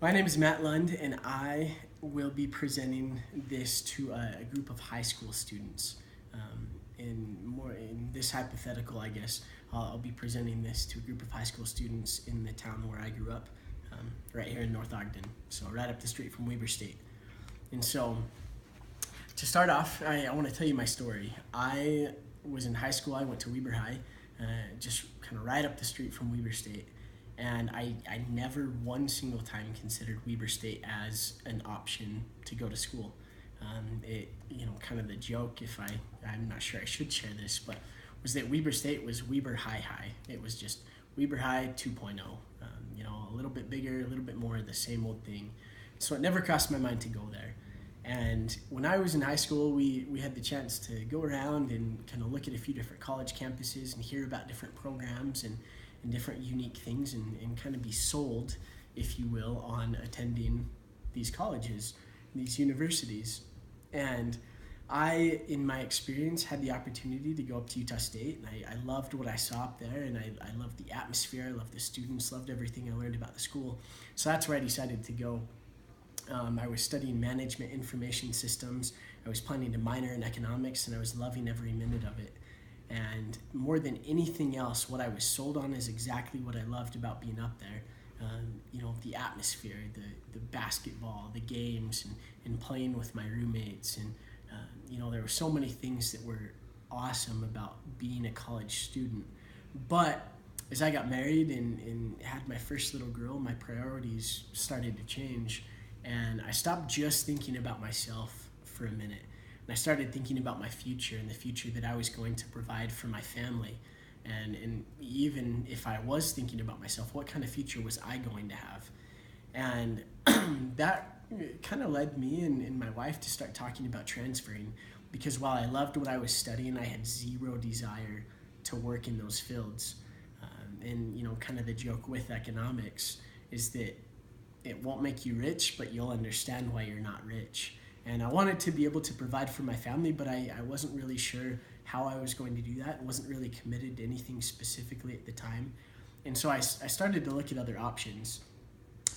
My name is Matt Lund, and I will be presenting this to a group of high school students. In this hypothetical, I guess I'll be presenting this to a group of high school students in the town where I grew up, right here in North Ogden, so right up the street from Weber State. And so, to start off, I want to tell you my story. I was in high school. I went to Weber High, just kind of right up the street from Weber State. And I never one single time considered Weber State as an option to go to school. Kind of the joke, I'm not sure I should share this, but was that Weber State was Weber High High. It was just Weber High 2.0, a little bit bigger, a little bit more of the same old thing. So it never crossed my mind to go there. And when I was in high school, we had the chance to go around and kind of look at a few different college campuses and hear about different programs and different unique things and kind of be sold, if you will, on attending these colleges, these universities. And I, in my experience, had the opportunity to go up to Utah State, and I loved what I saw up there, and I loved the atmosphere, I loved the students, loved everything I learned about the school. So that's where I decided to go. I was studying management information systems. I was planning to minor in economics, and I was loving every minute of it. And more than anything else, what I was sold on is exactly what I loved about being up there. The atmosphere, the basketball, the games, and playing with my roommates. And, there were so many things that were awesome about being a college student. But as I got married and had my first little girl, my priorities started to change. And I stopped just thinking about myself for a minute. And I started thinking about my future and the future that I was going to provide for my family. And even if I was thinking about myself, what kind of future was I going to have? And that kind of led me and my wife to start talking about transferring, because while I loved what I was studying, I had zero desire to work in those fields. Kind of the joke with economics is that it won't make you rich, but you'll understand why you're not rich. And I wanted to be able to provide for my family, but I wasn't really sure how I was going to do that. I wasn't really committed to anything specifically at the time. And so I started to look at other options.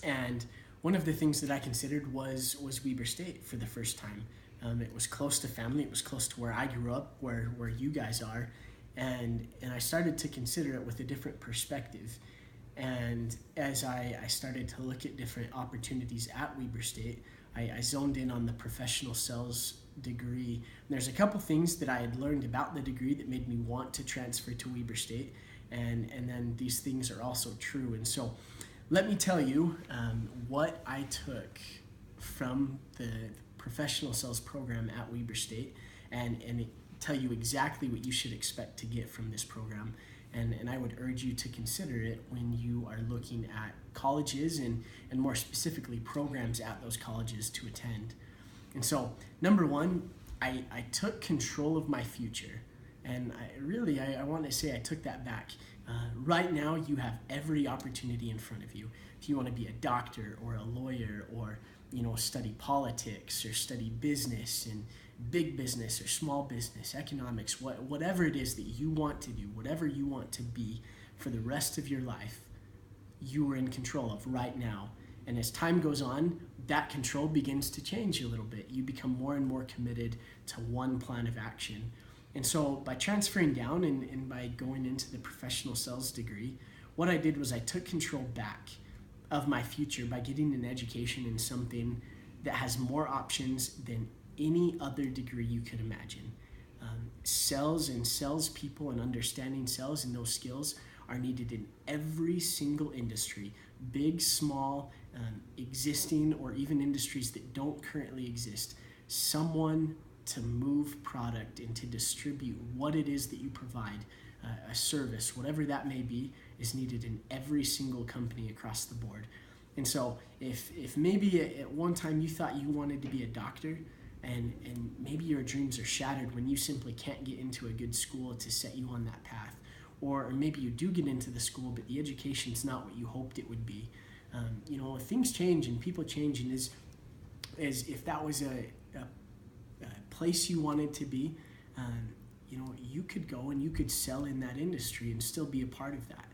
And one of the things that I considered was Weber State for the first time. It was close to family. It was close to where I grew up, where you guys are. And I started to consider it with a different perspective. And as I started to look at different opportunities at Weber State, I zoned in on the professional sales degree. And there's a couple things that I had learned about the degree that made me want to transfer to Weber State, and then these things are also true. And so let me tell you what I took from the professional sales program at Weber State, and tell you exactly what you should expect to get from this program. And I would urge you to consider it when you are looking at colleges and more specifically programs at those colleges to attend. And so, number one, I took control of my future. And I want to say I took that back. Right now, you have every opportunity in front of you. If you want to be a doctor or a lawyer or study politics or study business and big business or small business, economics, whatever it is that you want to do, whatever you want to be for the rest of your life, you are in control of right now. And as time goes on, that control begins to change a little bit. You become more and more committed to one plan of action. And so by transferring down and by going into the professional sales degree, what I did was I took control back of my future by getting an education in something that has more options than any other degree you could imagine. Sales and salespeople and understanding sales and those skills are needed in every single industry, big, small, existing, or even industries that don't currently exist. Someone to move product and to distribute what it is that you provide, a service, whatever that may be, is needed in every single company across the board. And so if maybe at one time you thought you wanted to be a doctor, and maybe your dreams are shattered when you simply can't get into a good school to set you on that path, or maybe you do get into the school but the education's not what you hoped it would be. Things change and people change, and as if that was a place you wanted to be, you could go and you could sell in that industry and still be a part of that.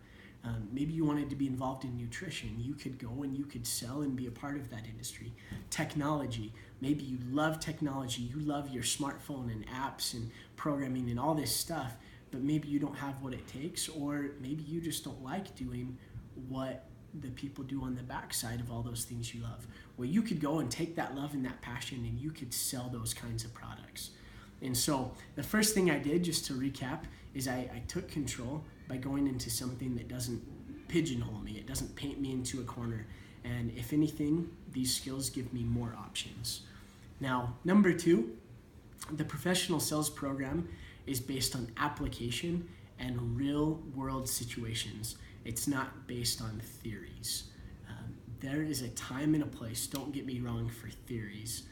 Maybe you wanted to be involved in nutrition. You could go and you could sell and be a part of that industry. Technology. Maybe you love technology. You love your smartphone and apps and programming and all this stuff, but maybe you don't have what it takes, or maybe you just don't like doing what the people do on the backside of all those things you love. Well, you could go and take that love and that passion and you could sell those kinds of products. And so the first thing I did, just to recap, is I took control by going into something that doesn't pigeonhole me. It doesn't paint me into a corner. And if anything, these skills give me more options. Now, number 2, the professional sales program is based on application and real world situations. It's not based on theories. There is a time and a place, don't get me wrong, for theories,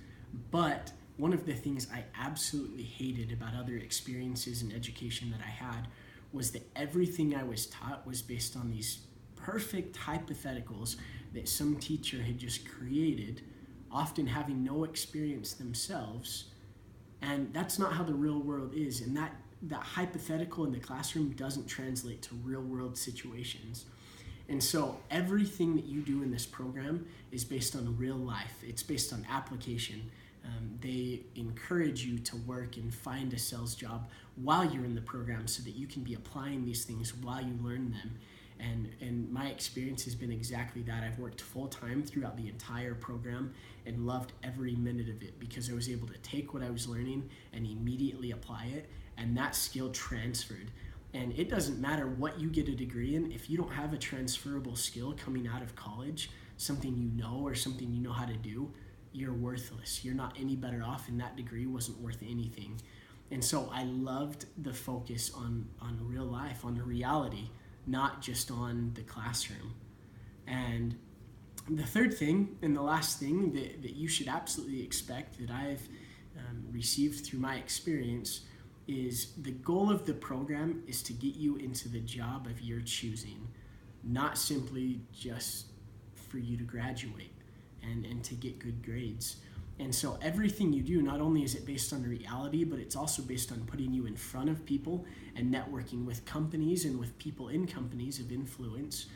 but one of the things I absolutely hated about other experiences and education that I had was that everything I was taught was based on these perfect hypotheticals that some teacher had just created, often having no experience themselves. And that's not how the real world is. And that hypothetical in the classroom doesn't translate to real world situations. And so everything that you do in this program is based on real life. It's based on application. They encourage you to work and find a sales job while you're in the program so that you can be applying these things while you learn them. And my experience has been exactly that. I've worked full-time throughout the entire program and loved every minute of it because I was able to take what I was learning and immediately apply it, and that skill transferred. And it doesn't matter what you get a degree in, if you don't have a transferable skill coming out of college, something you know or something you know how to do, you're worthless. You're not any better off, and that degree wasn't worth anything. And so I loved the focus on real life, on the reality, not just on the classroom. And the third thing, and the last thing that you should absolutely expect that I've received through my experience, is the goal of the program is to get you into the job of your choosing, not simply just for you to graduate and to get good grades. And so everything you do, not only is it based on reality, but it's also based on putting you in front of people and networking with companies and with people in companies of influence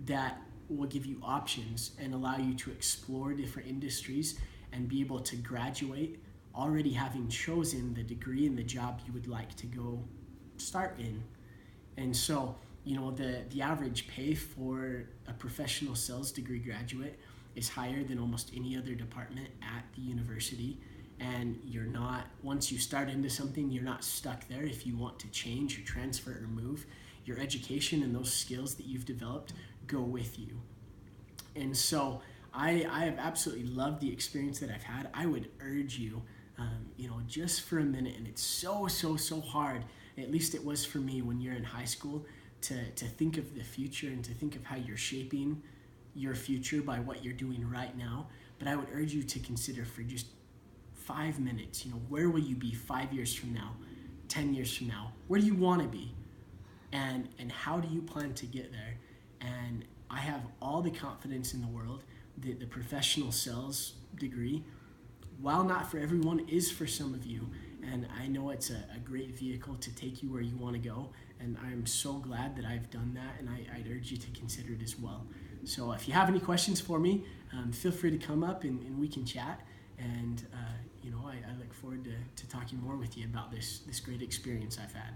that will give you options and allow you to explore different industries and be able to graduate already having chosen the degree and the job you would like to go start in. And so, the average pay for a professional sales degree graduate is higher than almost any other department at the university. And once you start into something, you're not stuck there. If you want to change or transfer or move, your education and those skills that you've developed go with you. And so I have absolutely loved the experience that I've had. I would urge you, just for a minute, and it's so hard, at least it was for me when you're in high school, to think of the future and to think of how you're shaping your future by what you're doing right now. But I would urge you to consider for just 5 minutes, where will you be 5 years from now, 10 years from now? Where do you want to be? And how do you plan to get there? And I have all the confidence in the world that the professional sales degree, while not for everyone, is for some of you. And I know it's a great vehicle to take you where you want to go. And I'm so glad that I've done that, and I'd urge you to consider it as well. So if you have any questions for me, feel free to come up and we can chat. And I look forward to talking more with you about this great experience I've had.